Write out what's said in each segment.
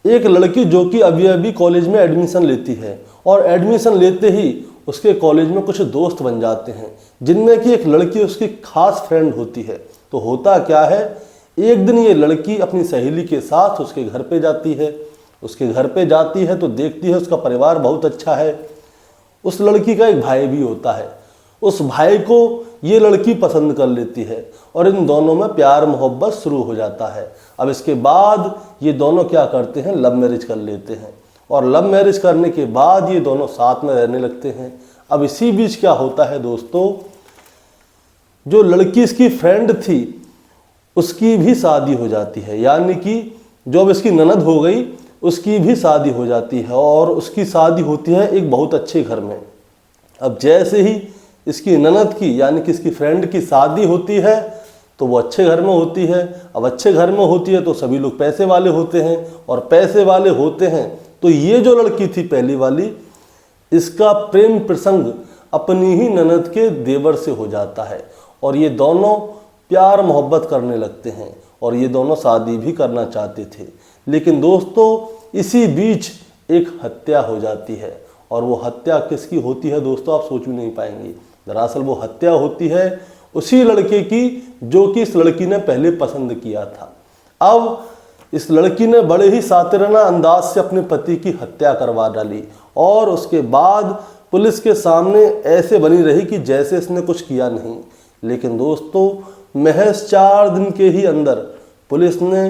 एक लड़की जो कि अभी अभी कॉलेज में एडमिशन लेती है और एडमिशन लेते ही उसके कॉलेज में कुछ दोस्त बन जाते हैं, जिनमें कि एक लड़की उसकी खास फ्रेंड होती है। तो होता क्या है, एक दिन ये लड़की अपनी सहेली के साथ उसके घर पे जाती है। उसके घर पे जाती है तो देखती है उसका परिवार बहुत अच्छा है। उस लड़की का एक भाई भी होता है। उस भाई को ये लड़की पसंद कर लेती है और इन दोनों में प्यार मोहब्बत शुरू हो जाता है। अब इसके बाद ये दोनों क्या करते हैं, लव मैरिज कर लेते हैं और लव मैरिज करने के बाद ये दोनों साथ में रहने लगते हैं। अब इसी बीच क्या होता है दोस्तों, जो लड़की इसकी फ्रेंड थी उसकी भी शादी हो जाती है, यानी कि जो अब इसकी ननद हो गई उसकी भी शादी हो जाती है और उसकी शादी होती है एक बहुत अच्छे घर में। अब जैसे ही इसकी ननद की यानी कि इसकी फ्रेंड की शादी होती है तो वो अच्छे घर में होती है। अब अच्छे घर में होती है तो सभी लोग पैसे वाले होते हैं और पैसे वाले होते हैं तो ये जो लड़की थी पहली वाली, इसका प्रेम प्रसंग अपनी ही ननद के देवर से हो जाता है और ये दोनों प्यार मोहब्बत करने लगते हैं और ये दोनों शादी भी करना चाहते थे। लेकिन दोस्तों इसी बीच एक हत्या हो जाती है और वो हत्या किसकी होती है दोस्तों, आप सोच भी नहीं पाएंगे। दरअसल वो हत्या होती है उसी लड़के की जो कि इस लड़की ने पहले पसंद किया था। अब इस लड़की ने बड़े ही सातिराना अंदाज से अपने पति की हत्या करवा डाली और उसके बाद पुलिस के सामने ऐसे बनी रही कि जैसे इसने कुछ किया नहीं। लेकिन दोस्तों महज 4 दिन के ही अंदर पुलिस ने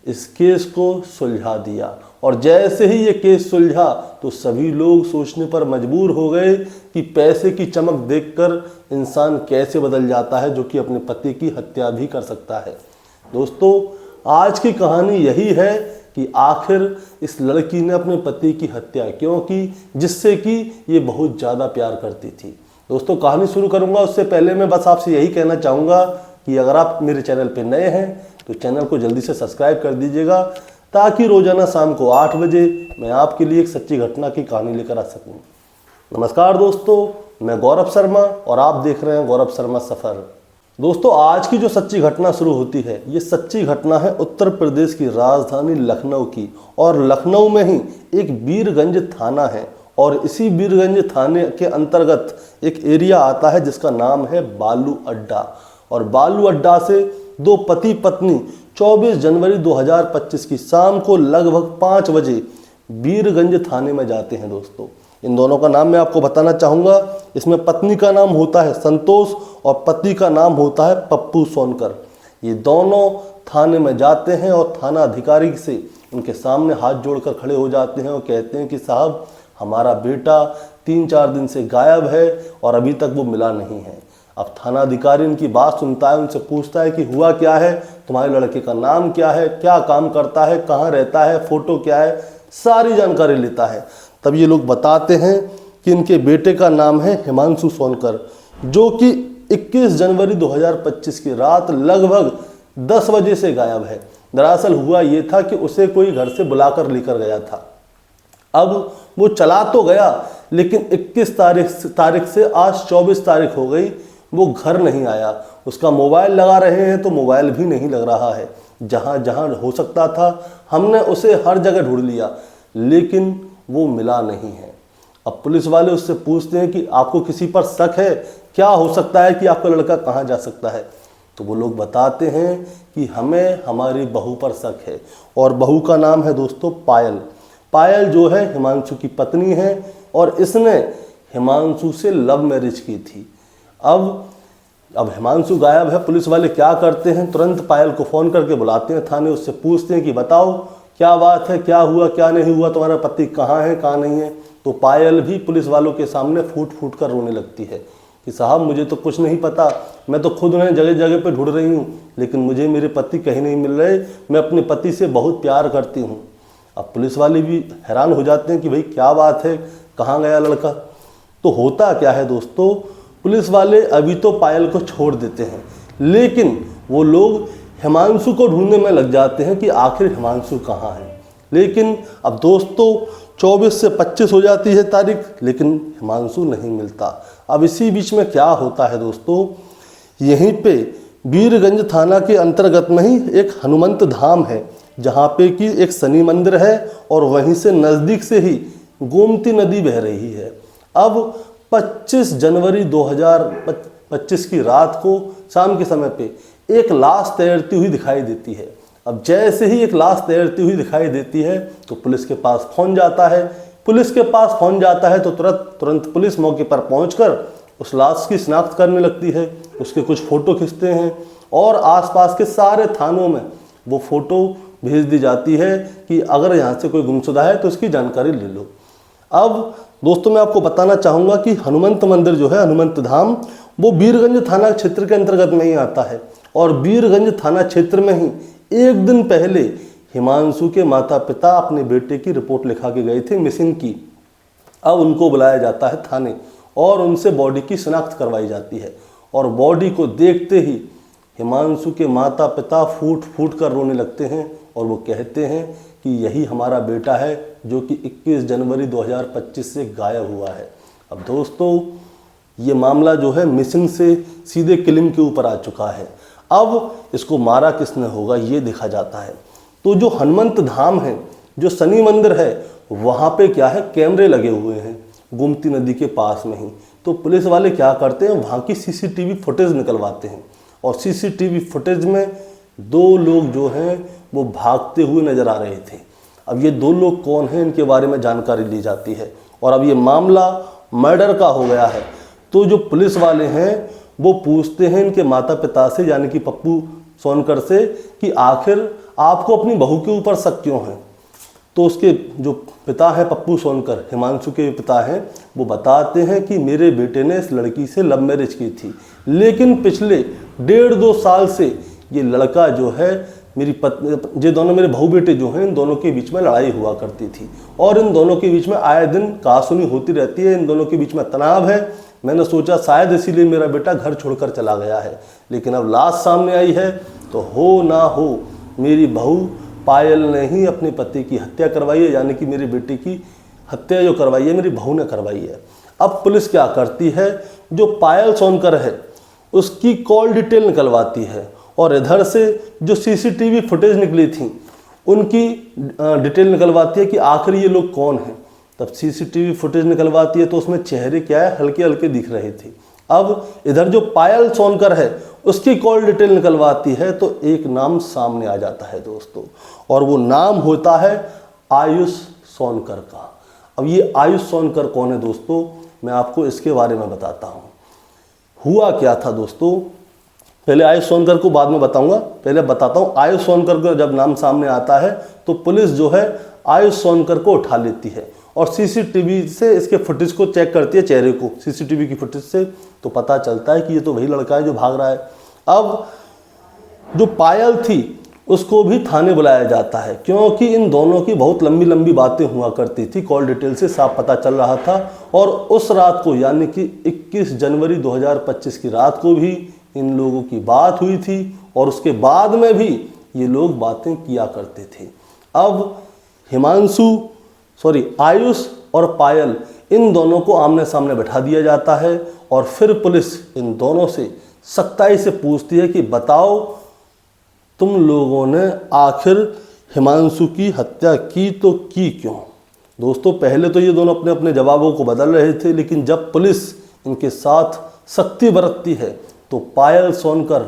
इस केस को सुलझा दिया और जैसे ही ये केस सुलझा तो सभी लोग सोचने पर मजबूर हो गए कि पैसे की चमक देखकर इंसान कैसे बदल जाता है, जो कि अपने पति की हत्या भी कर सकता है। दोस्तों आज की कहानी यही है कि आखिर इस लड़की ने अपने पति की हत्या क्यों की, जिससे कि ये बहुत ज़्यादा प्यार करती थी। दोस्तों कहानी शुरू करूंगा उससे पहले मैं बस आपसे यही कहना चाहूँगा कि अगर आप मेरे चैनल पर नए हैं तो चैनल को जल्दी से सब्सक्राइब कर दीजिएगा, ताकि रोजाना शाम को 8 बजे मैं आपके लिए एक सच्ची घटना की कहानी लेकर आ सकूं। नमस्कार दोस्तों, मैं गौरव शर्मा और आप देख रहे हैं गौरव शर्मा सफ़र। दोस्तों आज की जो सच्ची घटना शुरू होती है, ये सच्ची घटना है उत्तर प्रदेश की राजधानी लखनऊ की और लखनऊ में ही एक वीरगंज थाना है और इसी वीरगंज थाने के अंतर्गत एक एरिया आता है जिसका नाम है बालू अड्डा। और बालू अड्डा से 2 पति पत्नी 24 जनवरी 2025 की शाम को लगभग 5 बजे वीरगंज थाने में जाते हैं। दोस्तों इन दोनों का नाम मैं आपको बताना चाहूँगा। इसमें पत्नी का नाम होता है संतोष और पति का नाम होता है पप्पू सोनकर। ये दोनों थाने में जाते हैं और थाना अधिकारी से उनके सामने हाथ जोड़कर खड़े हो जाते हैं और कहते हैं कि साहब हमारा बेटा 3-4 दिन से गायब है और अभी तक वो मिला नहीं है। अब थाना अधिकारी इनकी बात सुनता है, उनसे पूछता है कि हुआ क्या है, तुम्हारे लड़के का नाम क्या है, क्या काम करता है, कहाँ रहता है, फोटो क्या है, सारी जानकारी लेता है। तब ये लोग बताते हैं कि इनके बेटे का नाम है हिमांशु सोनकर, जो कि 21 जनवरी 2025 की रात लगभग 10 बजे से गायब है। दरअसल हुआ ये था कि उसे कोई घर से बुलाकर लेकर गया था। अब वो चला तो गया लेकिन 21 तारीख से आज 24 तारीख हो गई, वो घर नहीं आया। उसका मोबाइल लगा रहे हैं तो मोबाइल भी नहीं लग रहा है। जहाँ जहाँ हो सकता था हमने उसे हर जगह ढूंढ लिया लेकिन वो मिला नहीं है। अब पुलिस वाले उससे पूछते हैं कि आपको किसी पर शक है, क्या हो सकता है कि आपका लड़का कहाँ जा सकता है। तो वो लोग बताते हैं कि हमें हमारी बहू पर शक है और बहू का नाम है दोस्तों पायल। पायल जो है हिमांशु की पत्नी है और इसने हिमांशु से लव मैरिज की थी। अब हिमांशु गायब है। पुलिस वाले क्या करते हैं, तुरंत पायल को फ़ोन करके बुलाते हैं थाने। उससे पूछते हैं कि बताओ क्या बात है, क्या हुआ क्या नहीं हुआ, तुम्हारा पति कहाँ है कहाँ नहीं है। तो पायल भी पुलिस वालों के सामने फूट फूट कर रोने लगती है कि साहब मुझे तो कुछ नहीं पता, मैं तो खुद उन्हें जगह जगह पे ढूंढ रही हूँ लेकिन मुझे मेरे पति कहीं नहीं मिल रहे, मैं अपने पति से बहुत प्यार करती हूँ। अब पुलिस वाले भी हैरान हो जाते हैं कि भाई क्या बात है, कहाँ गया लड़का। तो होता क्या है दोस्तों, पुलिस वाले अभी तो पायल को छोड़ देते हैं लेकिन वो लोग हिमांशु को ढूंढने में लग जाते हैं कि आखिर हिमांशु कहाँ है। लेकिन अब दोस्तों 24 से 25 हो जाती है तारीख लेकिन हिमांशु नहीं मिलता। अब इसी बीच में क्या होता है दोस्तों, यहीं पे वीरगंज थाना के अंतर्गत में ही एक हनुमंत धाम है जहाँ पे कि एक शनि मंदिर है और वहीं से नज़दीक से ही गोमती नदी बह रही है। अब 25 जनवरी 2025 की रात को शाम के समय पे एक लाश तैरती हुई दिखाई देती है। अब जैसे ही एक लाश तैरती हुई दिखाई देती है तो पुलिस के पास फोन जाता है। पुलिस के पास फोन जाता है तो तुरंत पुलिस मौके पर पहुंचकर उस लाश की शिनाख्त करने लगती है, उसके कुछ फ़ोटो खींचते हैं और आसपास के सारे थानों में वो फ़ोटो भेज दी जाती है कि अगर यहाँ से कोई गुमशुदा है तो इसकी जानकारी ले लो। अब दोस्तों मैं आपको बताना चाहूँगा कि हनुमंत मंदिर जो है, हनुमंत धाम, वो वीरगंज थाना क्षेत्र के अंतर्गत में ही आता है और वीरगंज थाना क्षेत्र में ही एक दिन पहले हिमांशु के माता पिता अपने बेटे की रिपोर्ट लिखा के गए थे मिसिंग की। अब उनको बुलाया जाता है थाने और उनसे बॉडी की शिनाख्त करवाई जाती है और बॉडी को देखते ही हिमांशु के माता पिता फूट फूट कर रोने लगते हैं और वो कहते हैं कि यही हमारा बेटा है जो कि 21 जनवरी 2025 से गायब हुआ है। अब दोस्तों ये मामला जो है मिसिंग से सीधे किलिंग के ऊपर आ चुका है। अब इसको मारा किसने होगा ये देखा जाता है। तो जो हनुमंत धाम है, जो शनि मंदिर है, वहाँ पे क्या है, कैमरे लगे हुए हैं गोमती नदी के पास में ही। तो पुलिस वाले क्या करते हैं, वहाँ की सीसीटीवी फुटेज निकलवाते हैं और सीसीटीवी फुटेज में 2 लोग जो हैं वो भागते हुए नजर आ रहे थे। अब ये 2 लोग कौन हैं, इनके बारे में जानकारी ली जाती है और अब ये मामला मर्डर का हो गया है। तो जो पुलिस वाले हैं वो पूछते हैं इनके माता पिता से, यानी कि पप्पू सोनकर से, कि आखिर आपको अपनी बहू के ऊपर शक क्यों है। तो उसके जो पिता हैं पप्पू सोनकर, हिमांशु के पिता हैं, वो बताते हैं कि मेरे बेटे ने इस लड़की से लव मैरिज की थी, लेकिन पिछले 1.5-2 साल से ये लड़का जो है मेरी पत्नी, ये दोनों मेरे बहू बेटे जो हैं, इन दोनों के बीच में लड़ाई हुआ करती थी और इन दोनों के बीच में आए दिन कहासुनी होती रहती है। इन दोनों के बीच में तनाव है। मैंने सोचा शायद इसीलिए मेरा बेटा घर छोड़कर चला गया है, लेकिन अब लाश सामने आई है तो हो ना हो मेरी बहू पायल ने ही अपने पति की हत्या करवाई है, यानी कि मेरे बेटे की हत्या जो करवाई है मेरी बहू ने करवाई है। अब पुलिस क्या करती है, जो पायल सोनकर है उसकी कॉल डिटेल निकलवाती है और इधर से जो सीसीटीवी फुटेज निकली थी उनकी डिटेल निकलवाती है कि आखिर ये लोग कौन हैं। तब सीसीटीवी फुटेज निकलवाती है तो उसमें चेहरे क्या है, हल्के हल्के दिख रहे थे। अब इधर जो पायल सोनकर है उसकी कॉल डिटेल निकलवाती है तो एक नाम सामने आ जाता है दोस्तों, और वो नाम होता है आयुष सोनकर का। अब ये आयुष सोनकर कौन है दोस्तों, मैं आपको इसके बारे में बताता हूँ। हुआ क्या था दोस्तों, पहले आयुष सोनकर को बाद में बताऊंगा, पहले बताता हूँ। आयुष सोनकर का जब नाम सामने आता है तो पुलिस जो है आयुष सोनकर को उठा लेती है और सीसीटीवी से इसके फुटेज को चेक करती है, चेहरे को सीसीटीवी की फुटेज से, तो पता चलता है कि ये तो वही लड़का है जो भाग रहा है। अब जो पायल थी उसको भी थाने बुलाया जाता है, क्योंकि इन दोनों की बहुत लंबी लंबी बातें हुआ करती थी, कॉल डिटेल से साफ पता चल रहा था। और उस रात को यानी कि 21 जनवरी 2025 की रात को भी इन लोगों की बात हुई थी और उसके बाद में भी ये लोग बातें किया करते थे। अब आयुष और पायल इन दोनों को आमने सामने बैठा दिया जाता है और फिर पुलिस इन दोनों से सख्ताई से पूछती है कि बताओ तुम लोगों ने आखिर हिमांशु की हत्या की तो की क्यों। दोस्तों पहले तो ये दोनों अपने अपने जवाबों को बदल रहे थे, लेकिन जब पुलिस इनके साथ सख्ती बरतती है तो पायल सोनकर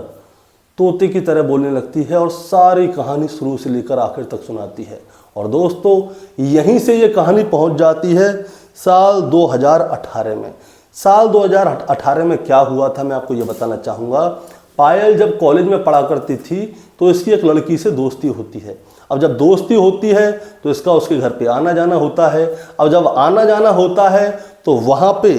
तोते की तरह बोलने लगती है और सारी कहानी शुरू से लेकर आखिर तक सुनाती है। और दोस्तों यहीं से ये कहानी पहुंच जाती है साल 2018 में। साल 2018 में क्या हुआ था मैं आपको ये बताना चाहूँगा। पायल जब कॉलेज में पढ़ा करती थी तो इसकी एक लड़की से दोस्ती होती है। अब जब दोस्ती होती है तो इसका उसके घर पे आना जाना होता है। अब जब आना जाना होता है तो वहाँ पे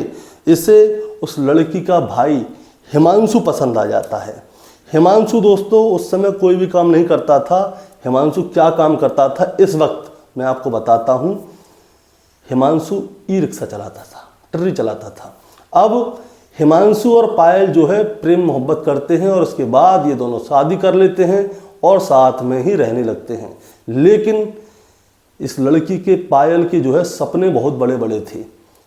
इसे उस लड़की का भाई हिमांशु पसंद आ जाता है। हिमांशु दोस्तों उस समय कोई भी काम नहीं करता था। हिमांशु क्या काम करता था इस वक्त मैं आपको बताता हूँ। हिमांशु ई रिक्शा चलाता था, ट्री चलाता था। अब हिमांशु और पायल जो है प्रेम मोहब्बत करते हैं और उसके बाद ये दोनों शादी कर लेते हैं और साथ में ही रहने लगते हैं। लेकिन इस लड़की के पायल के जो है सपने बहुत बड़े बड़े थे।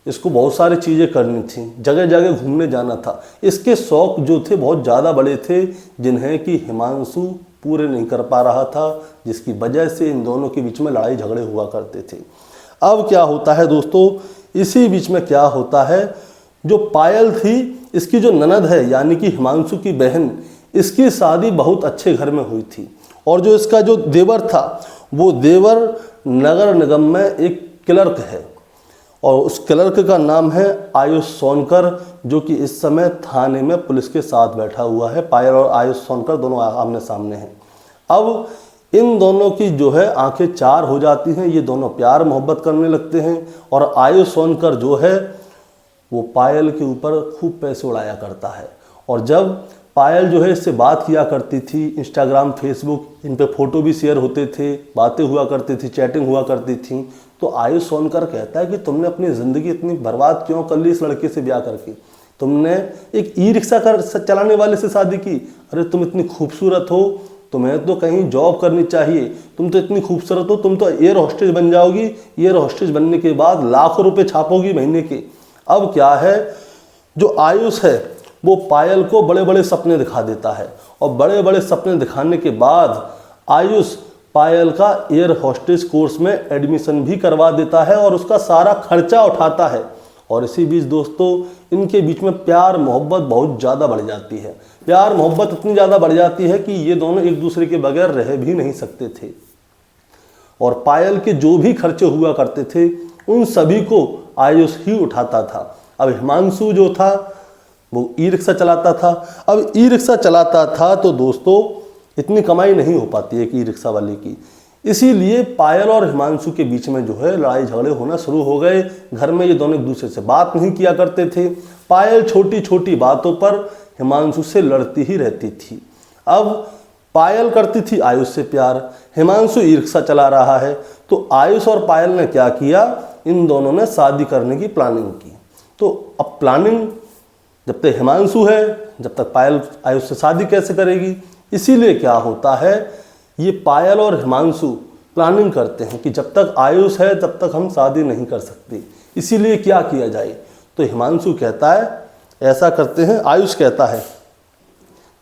इसको बहुत सारी चीज़ें करनी थी, जगह जगह घूमने जाना था। इसके शौक जो थे बहुत ज़्यादा बड़े थे, जिन्हें कि हिमांशु पूरे नहीं कर पा रहा था, जिसकी वजह से इन दोनों के बीच में लड़ाई झगड़े हुआ करते थे। अब क्या होता है दोस्तों, इसी बीच में क्या होता है, जो पायल थी इसकी जो ननद है यानी कि हिमांशु की बहन, इसकी शादी बहुत अच्छे घर में हुई थी और जो इसका जो देवर था वो देवर नगर निगम में एक क्लर्क है और उस क्लर्क का नाम है आयुष सोनकर, जो कि इस समय थाने में पुलिस के साथ बैठा हुआ है। पायल और आयुष सोनकर दोनों आमने सामने हैं। अब इन दोनों की जो है आंखें चार हो जाती हैं, ये दोनों प्यार मोहब्बत करने लगते हैं और आयुष सोनकर जो है वो पायल के ऊपर खूब पैसे उड़ाया करता है। और जब पायल जो है इससे बात किया करती थी, इंस्टाग्राम फेसबुक इन पे फ़ोटो भी शेयर होते थे, बातें हुआ करती थी, चैटिंग हुआ करती थी, तो आयुष सोनकर कहता है कि तुमने अपनी ज़िंदगी इतनी बर्बाद क्यों कर ली इस लड़के से ब्याह करके। तुमने एक ई रिक्शा चलाने वाले से शादी की। अरे तुम इतनी खूबसूरत हो, तुम्हें तो कहीं जॉब करनी चाहिए, तुम तो इतनी खूबसूरत हो, तुम तो एयर होस्टेज बन जाओगी, एयर होस्टेज बनने के बाद लाखों रुपए छापोगी महीने के। अब क्या है, जो आयुष है वो पायल को बड़े बड़े सपने दिखा देता है और बड़े बड़े सपने दिखाने के बाद आयुष पायल का एयर होस्टेज कोर्स में एडमिशन भी करवा देता है और उसका सारा खर्चा उठाता है। और इसी बीच दोस्तों इनके बीच में प्यार मोहब्बत बहुत ज़्यादा बढ़ जाती है। प्यार मोहब्बत इतनी ज़्यादा बढ़ जाती है कि ये दोनों एक दूसरे के बगैर रह भी नहीं सकते थे और पायल के जो भी खर्चे हुआ करते थे उन सभी को आयुष ही उठाता था। अब हिमांशु जो था वो ई रिक्शा चलाता था। अब ई रिक्शा चलाता था तो दोस्तों इतनी कमाई नहीं हो पाती है कि ई रिक्शा वाले की, इसीलिए पायल और हिमांशु के बीच में जो है लड़ाई झगड़े होना शुरू हो गए। घर में ये दोनों एक दूसरे से बात नहीं किया करते थे। पायल छोटी छोटी बातों पर हिमांशु से लड़ती ही रहती थी। अब पायल करती थी आयुष से प्यार, हिमांशु ई रिक्शा चला रहा है, तो आयुष और पायल ने क्या किया, इन दोनों ने शादी करने की प्लानिंग की। तो अब प्लानिंग जब तक हिमांशु है, जब तक पायल आयुष से शादी कैसे करेगी, इसीलिए क्या होता है, ये पायल और हिमांशु प्लानिंग करते हैं कि जब तक आयुष है तब तक हम शादी नहीं कर सकते, इसीलिए क्या किया जाए। तो हिमांशु कहता है ऐसा करते हैं, आयुष कहता है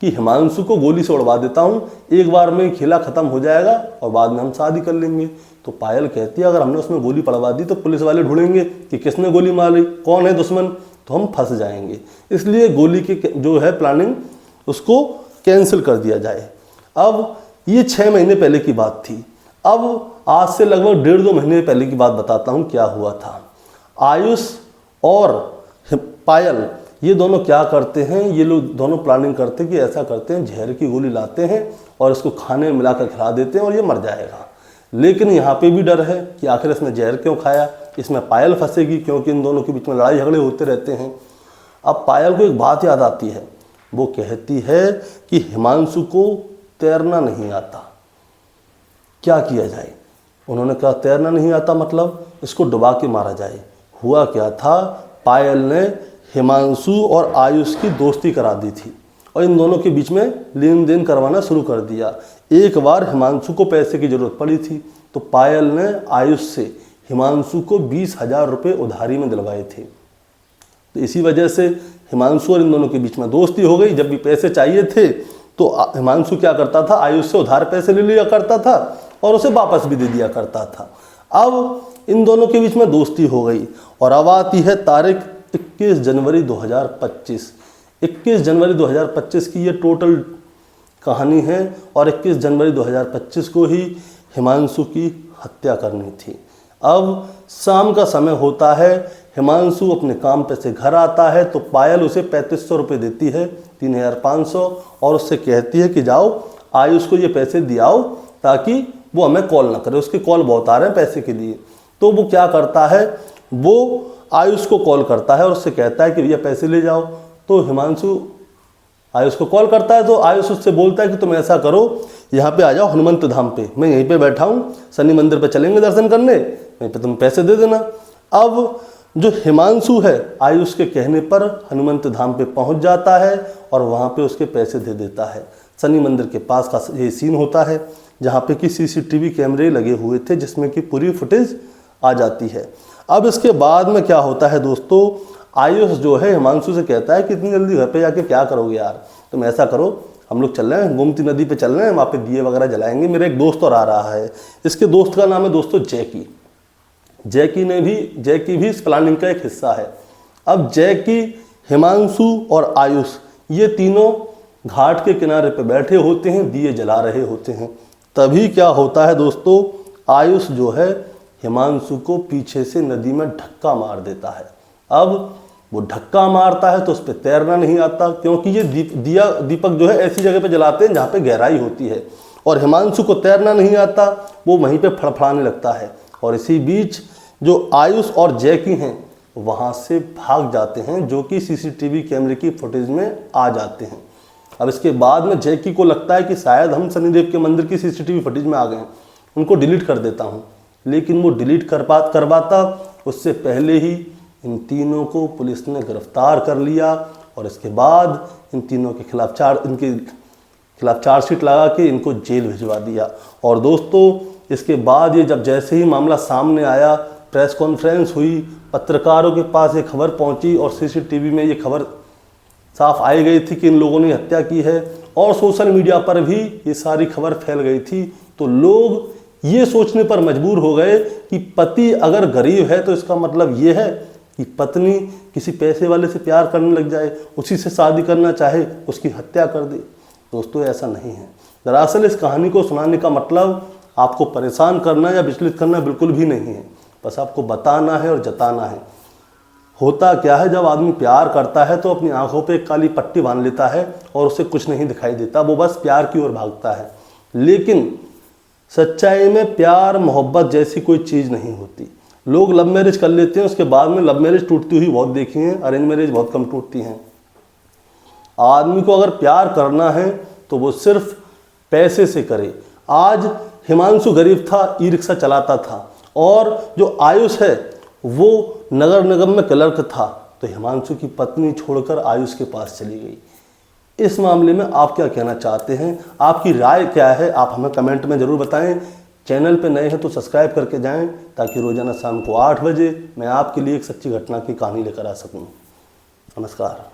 कि हिमांशु को गोली से उड़वा देता हूँ, एक बार में खेला ख़त्म हो जाएगा और बाद में हम शादी कर लेंगे। तो पायल कहती है अगर हमने उसमें गोली पड़वा दी तो पुलिस वाले ढूंढेंगे कि किसने गोली मारी, कौन है दुश्मन, तो हम फंस जाएंगे, इसलिए गोली की जो है प्लानिंग उसको कैंसिल कर दिया जाए। अब ये 6 महीने पहले की बात थी। अब आज से लगभग 1.5-2 महीने पहले की बात बताता हूँ क्या हुआ था। आयुष और पायल ये दोनों क्या करते हैं, ये लोग दोनों प्लानिंग करते हैं कि ऐसा करते हैं जहर की गोली लाते हैं और इसको खाने में मिलाकर खिला देते हैं और ये मर जाएगा। लेकिन यहाँ पे भी डर है कि आखिर इसने जहर क्यों खाया, इसमें पायल फंसेगी क्योंकि इन दोनों के बीच में लड़ाई झगड़े होते रहते हैं। अब पायल को एक बात याद आती है, वो कहती है कि हिमांशु को तैरना नहीं आता, क्या किया जाए। उन्होंने कहा तैरना नहीं आता मतलब इसको डुबा के मारा जाए। हुआ क्या था, पायल ने हिमांशु और आयुष की दोस्ती करा दी थी और इन दोनों के बीच में लेन देन करवाना शुरू कर दिया। एक बार हिमांशु को पैसे की ज़रूरत पड़ी थी तो पायल ने आयुष से हिमांशु को 20,000 रुपये उधारी में दिलवाए थे। तो इसी वजह से हिमांशु और इन दोनों के बीच में दोस्ती हो गई। जब भी पैसे चाहिए थे तो हिमांशु क्या करता था, आयुष से उधार पैसे ले लिया करता था और उसे वापस भी दे दिया करता था। अब इन दोनों के बीच में दोस्ती हो गई और अब आती है तारीख 21 जनवरी 2025। 21 जनवरी 2025 की ये टोटल कहानी है और 21 जनवरी 2025 को ही हिमांशु की हत्या करनी थी। अब शाम का समय होता है, हिमांशु अपने काम पे से घर आता है तो पायल उसे 3500 रुपये देती है, 3500, और उससे कहती है कि जाओ आयुष को ये पैसे दियाओ ताकि वो हमें कॉल ना करे, उसके कॉल बहुत आ रहे हैं पैसे के लिए। तो वो क्या करता है, वो आयुष को कॉल करता है और उससे कहता है कि भैया पैसे ले जाओ। तो हिमांशु आयुष को कॉल करता है तो आयुष उससे बोलता है कि तुम ऐसा करो, यहाँ पे आ जाओ हनुमंत धाम पे, मैं यहीं पे बैठा हूँ, शनि मंदिर पे चलेंगे दर्शन करने, वहीं पे तुम पैसे दे देना। अब जो हिमांशु है आयुष के कहने पर हनुमंत धाम पे पहुँच जाता है और वहाँ पे उसके पैसे दे देता है। शनि मंदिर के पास का ये सीन होता है जहाँ पे कि CCTV कैमरे लगे हुए थे जिसमें कि पूरी फुटेज आ जाती है। अब इसके बाद में क्या होता है दोस्तों, आयुष जो है हिमांशु से कहता है कि इतनी जल्दी घर पे जाके क्या करोगे यार, तुम ऐसा करो हम लोग चल रहे हैं, गोमती नदी पे चल रहे हैं, वहाँ पे दिए वगैरह जलाएंगे। मेरा एक दोस्त और आ रहा है, इसके दोस्त का नाम है दोस्तों जैकी। जैकी भी इस प्लानिंग का एक हिस्सा है। अब जैकी, हिमांशु और आयुष ये तीनों घाट के किनारे पे बैठे होते हैं, दिए जला रहे होते हैं। तभी क्या होता है दोस्तों, आयुष जो है हिमांशु को पीछे से नदी में धक्का मार देता है। अब वो धक्का मारता है तो उस पर तैरना नहीं आता, क्योंकि ये दीपक जो है ऐसी जगह पे जलाते हैं जहाँ पे गहराई होती है, और हिमांशु को तैरना नहीं आता, वो वहीं पे फड़फड़ाने लगता है। और इसी बीच जो आयुष और जैकी हैं वहाँ से भाग जाते हैं, जो कि सीसीटीवी कैमरे की फुटेज में आ जाते हैं। अब इसके बाद में जैकी को लगता है कि शायद हम शनिदेव के मंदिर की सीसीटीवी फुटेज में आ गए हैं, उनको डिलीट कर देता हूँ। लेकिन वो डिलीट करवाता उससे पहले ही इन तीनों को पुलिस ने गिरफ्तार कर लिया, और इसके बाद इन तीनों के खिलाफ इनके खिलाफ चार्जशीट लगा के इनको जेल भिजवा दिया। और दोस्तों इसके बाद ये जैसे ही मामला सामने आया, प्रेस कॉन्फ्रेंस हुई, पत्रकारों के पास ये खबर पहुंची और सीसीटीवी में ये खबर साफ आई गई थी कि इन लोगों ने हत्या की है, और सोशल मीडिया पर भी ये सारी खबर फैल गई थी। तो लोग ये सोचने पर मजबूर हो गए कि पति अगर गरीब है तो इसका मतलब ये है कि पत्नी किसी पैसे वाले से प्यार करने लग जाए, उसी से शादी करना चाहे, उसकी हत्या कर दे। दोस्तों ऐसा नहीं है। दरअसल इस कहानी को सुनाने का मतलब आपको परेशान करना या विचलित करना बिल्कुल भी नहीं है, बस आपको बताना है और जताना है। होता क्या है, जब आदमी प्यार करता है तो अपनी आंखों पे एक काली पट्टी बांध लेता है और उसे कुछ नहीं दिखाई देता, वो बस प्यार की ओर भागता है। लेकिन सच्चाई में प्यार मोहब्बत जैसी कोई चीज़ नहीं होती। लोग लव मैरिज कर लेते हैं, उसके बाद में लव मैरिज टूटती हुई बहुत देखी है, अरेंज मैरिज बहुत कम टूटती हैं। आदमी को अगर प्यार करना है तो वो सिर्फ पैसे से करे। आज हिमांशु गरीब था, ई रिक्शा चलाता था, और जो आयुष है वो नगर निगम में क्लर्क था, तो हिमांशु की पत्नी छोड़कर आयुष के पास चली गई। इस मामले में आप क्या कहना चाहते हैं, आपकी राय क्या है, आप हमें कमेंट में ज़रूर बताएं। चैनल पे नए हैं तो सब्सक्राइब करके जाएं, ताकि रोजाना शाम को 8 बजे मैं आपके लिए एक सच्ची घटना की कहानी लेकर आ सकूं। नमस्कार।